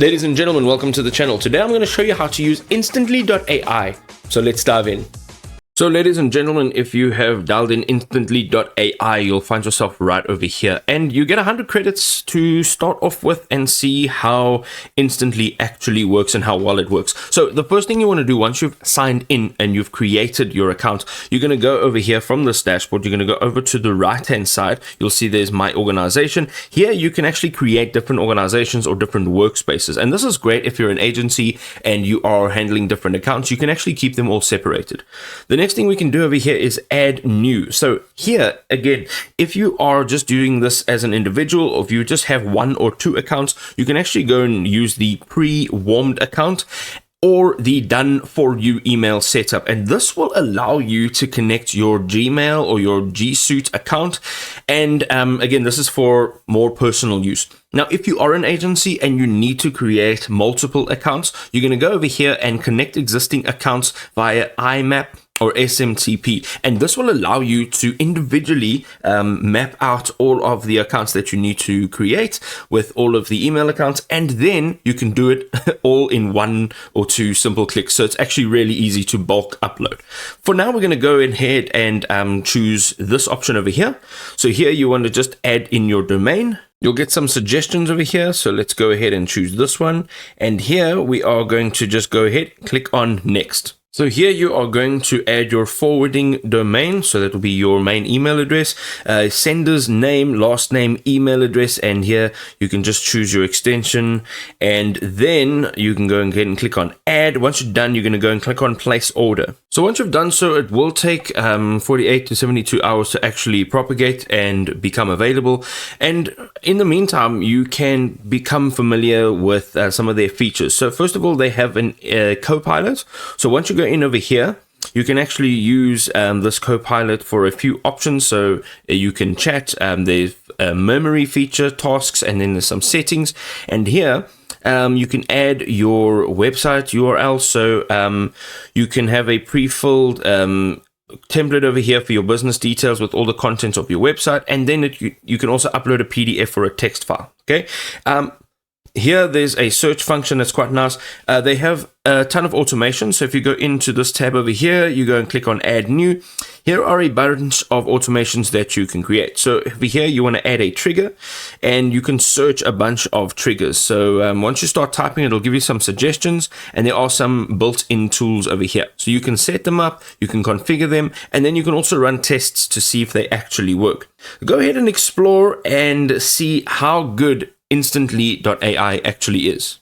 Ladies and gentlemen, welcome to the channel. Today I'm going to show you how to use Instantly.ai. So let's dive in. So ladies and gentlemen, if you have dialed in Instantly.ai, you'll find yourself right over here. And you get 100 credits to start off with and see how Instantly actually works and how well it works. So the first thing you want to do once you've signed in and you've created your account, you're going to go over here from this dashboard. You're going to go over to the right-hand side. You'll see there's My Organization. Here you can actually create different organizations or different workspaces. And this is great if you're an agency and you are handling different accounts. You can actually keep them all separated. The next thing we can do over here is add new. So here again, if you are just doing this as an individual, or if you just have one or two accounts, you can actually go and use the pre-warmed account or the done for you email setup. And this will allow you to connect your Gmail or your G Suite account. And again, this is for more personal use. Now, if you are an agency and you need to create multiple accounts, you're going to go over here and connect existing accounts via IMAP or SMTP, and this will allow you to individually map out all of the accounts that you need to create with all of the email accounts, and then you can do it all in one or two simple clicks. So it's actually really easy to bulk upload. For now, we're going to go ahead and choose this option over here. So here you want to just add in your domain. You'll get some suggestions over here. So let's go ahead and choose this one. And here we are going to just go ahead, click on next. So here you are going to add your forwarding domain. So that will be your main email address, sender's name, last name, email address. And here you can just choose your extension. And then you can go and click on add. Once you're done, you're going to go and click on place order. So once you've done so, it will take 48 to 72 hours to actually propagate and become available. And in the meantime, you can become familiar with some of their features. So first of all, they have a co-pilot. So once you go in over here, you can actually use this co-pilot for a few options. So you can chat, there's a memory feature, tasks, and then there's some settings. And here you can add your website URL. So you can have a pre-filled template over here for your business details with all the contents of your website. And then you can also upload a PDF or a text file. Okay. Here there's a search function that's quite nice. They have a ton of automation. So if you go into this tab over here, you go and click on add new. Here are a bunch of automations that you can create. So over here, you want to add a trigger and you can search a bunch of triggers. So once you start typing, it'll give you some suggestions, and there are some built-in tools over here. So you can set them up, you can configure them, and then you can also run tests to see if they actually work. Go ahead and explore and see how good Instantly.ai actually is.